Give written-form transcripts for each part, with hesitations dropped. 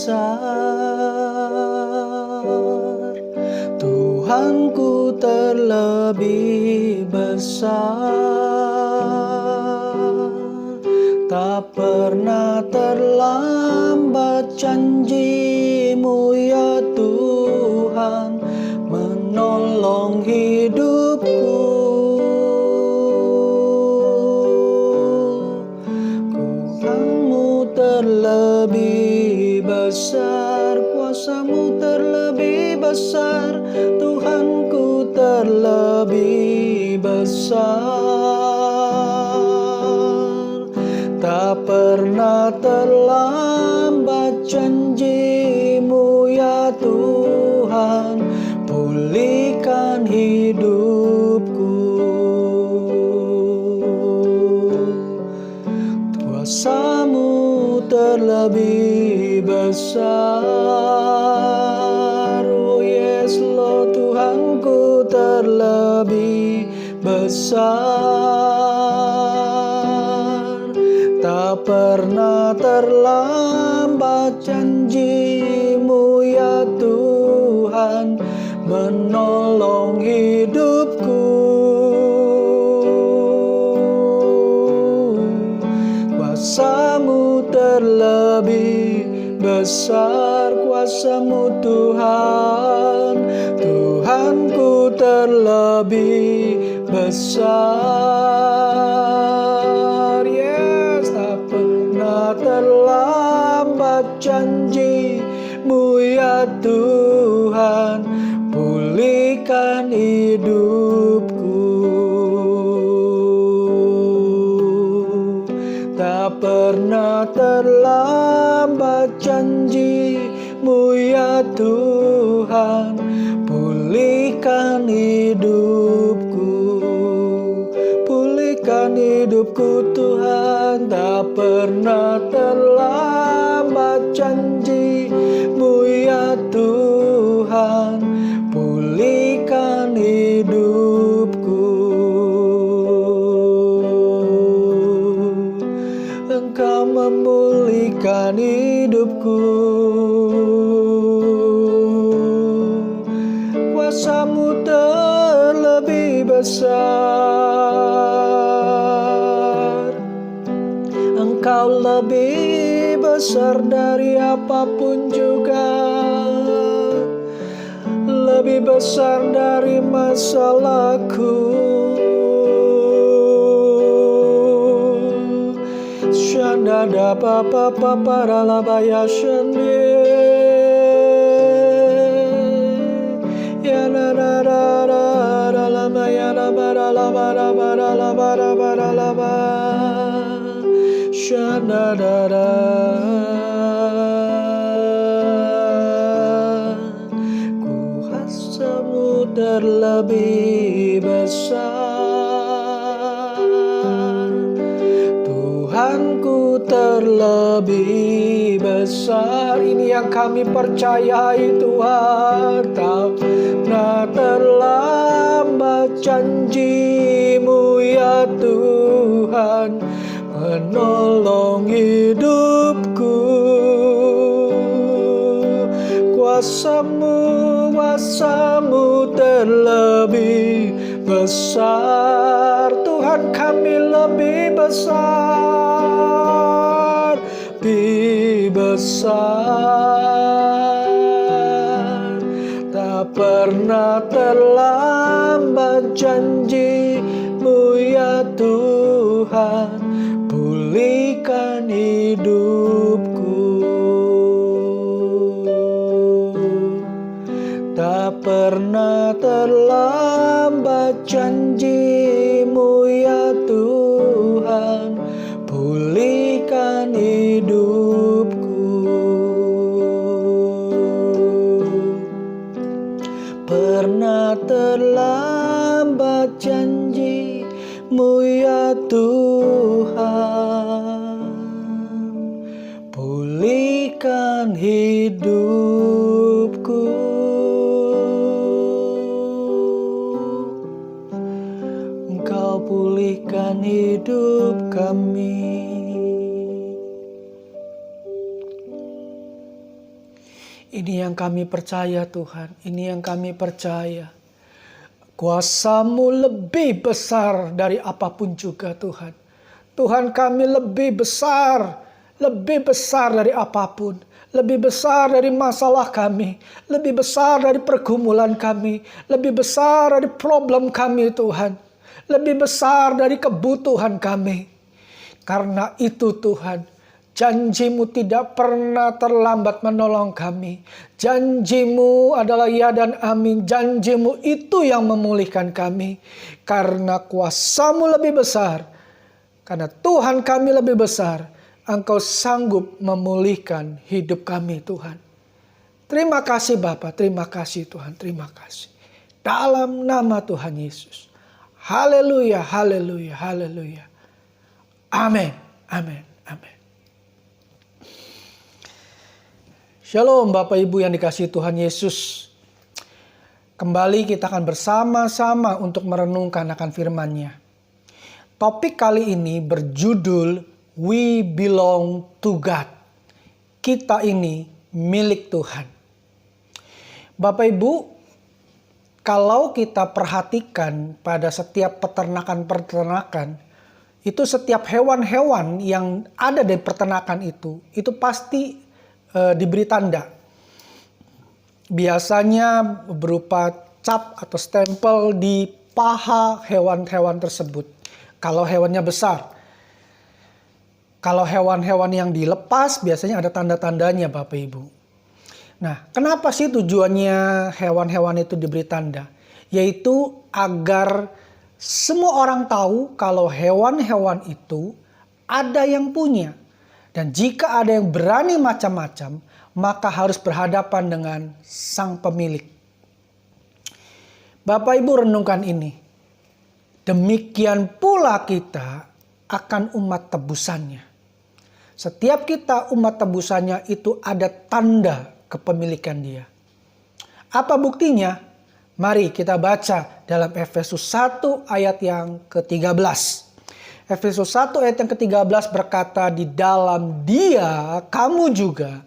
besar, Tuhanku terlebih besar. Tak pernah terlambat janji-Mu ya Tuhan menolong hidupku. Tuhan-Mu terlebih besar, kuasa-Mu terlebih besar, Tuhanku terlebih besar. Tak pernah terlambat janji-Mu ya Tuhan, pulihkan hidupku. Kuasa-Mu terlebih besar, oh yes Lord, Tuhanku terlebih besar. Tak pernah terlambat janji-Mu ya Tuhan menolong hidupku. Kuasa-Mu terlebih besar, kuasa-Mu Tuhan, Tuhanku terlebih besar. Yes, tak pernah terlambat janji-Mu ya Tuhan, pulihkan hidupku. Tak pernah terlambat janji-Mu ya Tuhan, pulihkan hidupku. Pulihkan hidupku Tuhan, tak pernah terlambat janji-Mu ya Tuhan, pulihkan hidupku. Engkau memulihkan hidupku. Kuasa-Mu terlebih besar. Engkau lebih besar dari apapun juga, lebih besar dari masalahku. Shanda papa papa ralabaya shande, ya na na na na ralabaya rabara labara bara labara bara laba, shanda da da. Kuasa-Mu terlebih besar, Tuhanku terlebih besar. Ini yang kami percayai Tuhan. Tak pernah terlambat janji-Mu ya Tuhan menolong hidupku. Kuasa-Mu terlebih besar, Tuhan kami lebih besar, lebih besar. Tak pernah terlambat janji-Mu ya Tuhan, pulihkan hidupku. Tak pernah terlambat janji-Mu ya Tuhan, pulihkan hidupku. Pernah terlambat janji-Mu ya Tuhan, pulihkan hidupku. Engkau pulihkan hidup kami. Ini yang kami percaya Tuhan, ini yang kami percaya. Kuasa-Mu lebih besar dari apapun juga Tuhan. Tuhan kami lebih besar dari apapun. Lebih besar dari masalah kami, lebih besar dari pergumulan kami, lebih besar dari problem kami Tuhan. Lebih besar dari kebutuhan kami. Karena itu Tuhan, janji-Mu tidak pernah terlambat menolong kami. Janji-Mu adalah ya dan amin. Janji-Mu itu yang memulihkan kami. Karena kuasa-Mu lebih besar. Karena Tuhan kami lebih besar. Engkau sanggup memulihkan hidup kami Tuhan. Terima kasih Bapa, terima kasih Tuhan, terima kasih. Dalam nama Tuhan Yesus. Haleluya, haleluya, haleluya. Amin, amin, amin. Shalom Bapak Ibu yang dikasihi Tuhan Yesus. Kembali kita akan bersama-sama untuk merenungkan akan firman-Nya. Topik kali ini berjudul We belong to God. Kita ini milik Tuhan. Bapak Ibu, kalau kita perhatikan pada setiap peternakan-peternakan, itu setiap hewan-hewan yang ada di peternakan itu pasti diberi tanda. Biasanya berupa cap atau stempel di paha hewan-hewan tersebut. Kalau hewannya besar. Kalau hewan-hewan yang dilepas biasanya ada tanda-tandanya Bapak Ibu. Nah, kenapa sih tujuannya hewan-hewan itu diberi tanda? Yaitu agar semua orang tahu kalau hewan-hewan itu ada yang punya. Dan jika ada yang berani macam-macam, maka harus berhadapan dengan sang pemilik. Bapak Ibu renungkan ini. Demikian pula kita akan umat tebusannya. Setiap kita umat tebusannya itu ada tanda kepemilikan Dia. Apa buktinya? Mari kita baca dalam Efesus 1 ayat yang ke-13. Efesus 1 ayat yang ke-13 berkata, di dalam Dia kamu juga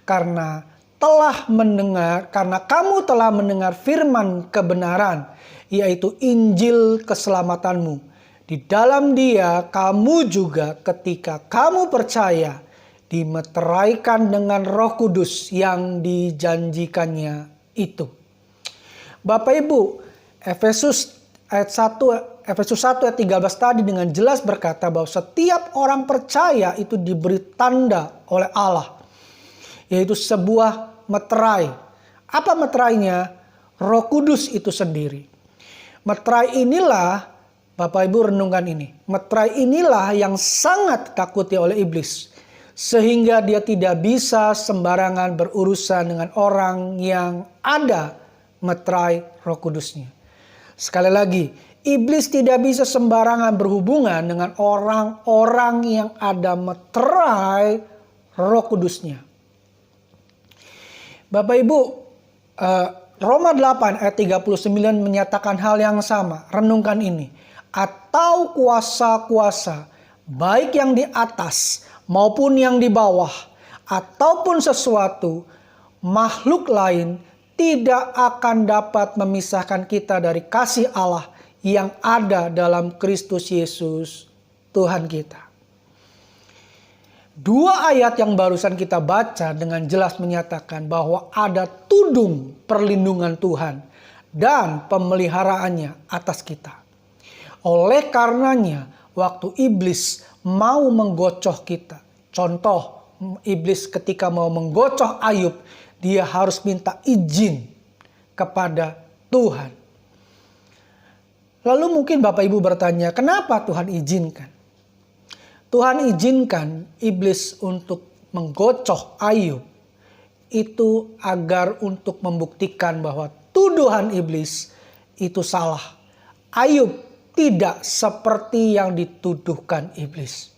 karena kamu telah mendengar firman kebenaran, yaitu Injil keselamatanmu. Di dalam Dia kamu juga ketika kamu percaya dimeteraikan dengan Roh Kudus yang dijanjikannya itu. Bapak Ibu, Efesus 1 ayat 13 tadi dengan jelas berkata bahwa setiap orang percaya itu diberi tanda oleh Allah, yaitu sebuah meterai. Apa meterainya? Roh Kudus itu sendiri. Meterai inilah, Bapak Ibu renungkan ini. Meterai inilah yang sangat takuti oleh iblis. Sehingga dia tidak bisa sembarangan berurusan dengan orang yang ada meterai Roh Kudusnya. Sekali lagi, iblis tidak bisa sembarangan berhubungan dengan orang-orang yang ada meterai Roh Kudusnya. Bapak Ibu, Roma 8 ayat 39 menyatakan hal yang sama. Renungkan ini. Atau kuasa-kuasa, baik yang di atas maupun yang di bawah, ataupun sesuatu makhluk lain, tidak akan dapat memisahkan kita dari kasih Allah yang ada dalam Kristus Yesus, Tuhan kita. Dua ayat yang barusan kita baca dengan jelas menyatakan bahwa ada tudung perlindungan Tuhan dan pemeliharaannya atas kita. Oleh karenanya, waktu iblis mau menggocoh kita. Contoh, iblis ketika mau menggocoh Ayub, dia harus minta izin kepada Tuhan. Lalu mungkin Bapak Ibu bertanya, kenapa Tuhan izinkan? Tuhan izinkan iblis untuk menggocoh Ayub. Itu agar untuk membuktikan bahwa tuduhan iblis itu salah. Ayub tidak seperti yang dituduhkan iblis.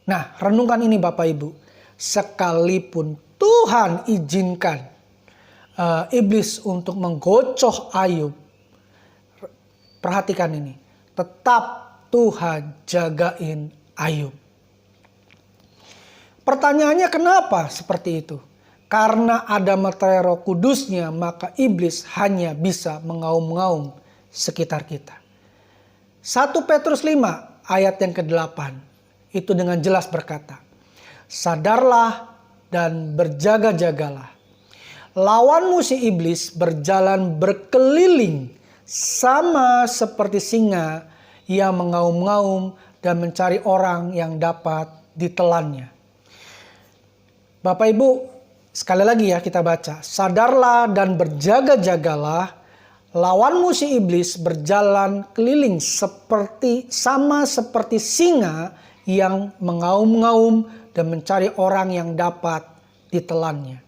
Nah, renungkan ini Bapak Ibu. Sekalipun Tuhan izinkan iblis untuk menggocoh Ayub, perhatikan ini, tetap Tuhan jagain Ayub. Pertanyaannya kenapa seperti itu? Karena ada meterai Roh Kudusnya, maka iblis hanya bisa mengaum-ngaum sekitar kita. 1 Petrus 5 ayat yang ke-8 itu dengan jelas berkata, sadarlah dan berjaga-jagalah. Lawanmu si iblis berjalan berkeliling sama seperti singa yang mengaum-ngaum dan mencari orang yang dapat ditelannya. Bapak Ibu, sekali lagi ya kita baca. Sadarlah dan berjaga-jagalah. Lawanmu si iblis berjalan keliling sama seperti singa yang mengaum-ngaum dan mencari orang yang dapat ditelannya.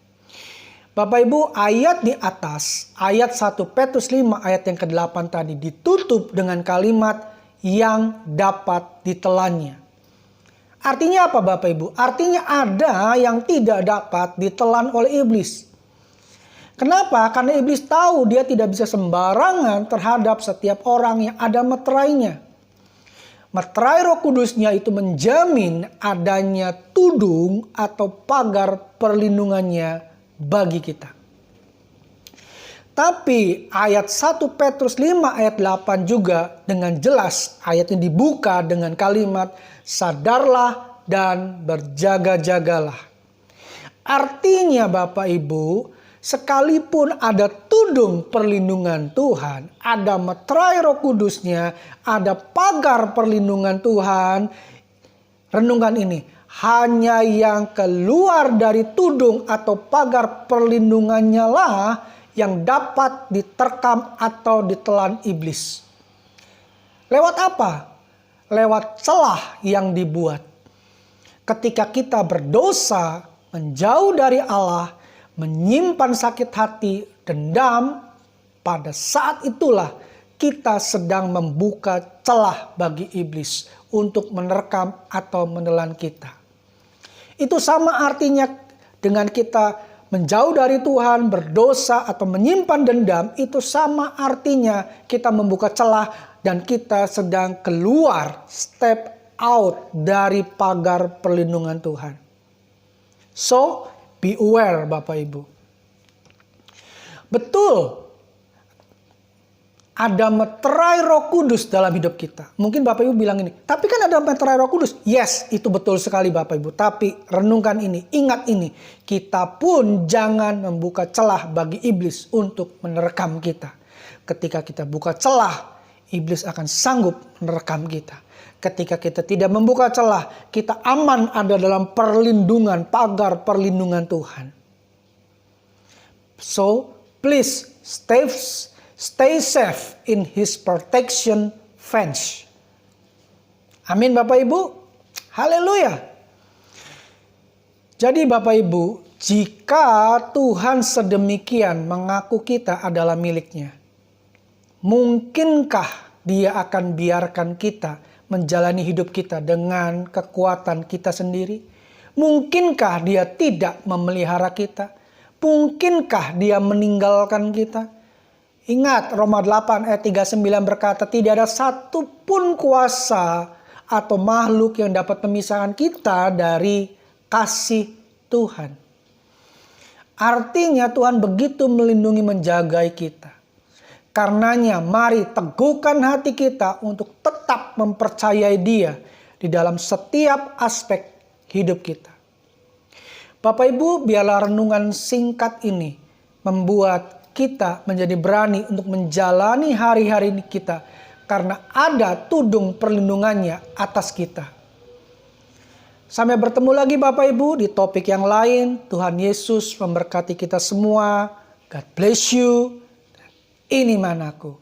Bapak Ibu, ayat di atas, ayat 1 Petrus 5 ayat yang ke-8 tadi ditutup dengan kalimat yang dapat ditelannya. Artinya apa Bapak Ibu? Artinya ada yang tidak dapat ditelan oleh iblis. Kenapa? Karena iblis tahu dia tidak bisa sembarangan terhadap setiap orang yang ada meterainya. Meterai Roh Kudusnya itu menjamin adanya tudung atau pagar perlindungannya bagi kita. Tapi ayat 1 Petrus 5 ayat 8 juga dengan jelas ayat ini dibuka dengan kalimat sadarlah dan berjaga-jagalah. Artinya Bapak Ibu, sekalipun ada tudung perlindungan Tuhan, ada meterai Roh Kudusnya, ada pagar perlindungan Tuhan, renungan ini, hanya yang keluar dari tudung atau pagar perlindungannya lah yang dapat diterkam atau ditelan iblis. Lewat apa? Lewat celah yang dibuat. Ketika kita berdosa, menjauh dari Allah, menyimpan sakit hati, dendam, pada saat itulah kita sedang membuka celah bagi iblis untuk menerkam atau menelan kita. Itu sama artinya dengan kita menjauh dari Tuhan, berdosa atau menyimpan dendam, itu sama artinya kita membuka celah dan kita sedang keluar, step out dari pagar perlindungan Tuhan. So, be aware Bapak Ibu. Betul, ada meterai Roh Kudus dalam hidup kita. Mungkin Bapak Ibu bilang ini, tapi kan ada meterai Roh Kudus. Yes, itu betul sekali Bapak Ibu. Tapi renungkan ini, ingat ini. Kita pun jangan membuka celah bagi iblis untuk menerkam kita. Ketika kita buka celah, iblis akan sanggup menerkam kita. Ketika kita tidak membuka celah, kita aman ada dalam perlindungan, pagar perlindungan Tuhan. So, please stay safe in His protection fence. Amin Bapak Ibu. Haleluya. Jadi Bapak Ibu, jika Tuhan sedemikian mengaku kita adalah miliknya, mungkinkah Dia akan biarkan kita menjalani hidup kita dengan kekuatan kita sendiri? Mungkinkah Dia tidak memelihara kita? Mungkinkah Dia meninggalkan kita? Ingat Roma 8 ayat 39 berkata tidak ada satupun kuasa atau makhluk yang dapat memisahkan kita dari kasih Tuhan. Artinya Tuhan begitu melindungi menjagai kita. Karenanya mari teguhkan hati kita untuk tetap mempercayai Dia di dalam setiap aspek hidup kita. Bapak Ibu, biarlah renungan singkat ini membuat kita menjadi berani untuk menjalani hari-hari kita karena ada tudung perlindungannya atas kita. Sampai bertemu lagi Bapak Ibu di topik yang lain. Tuhan Yesus memberkati kita semua. God bless you. Ini manaku.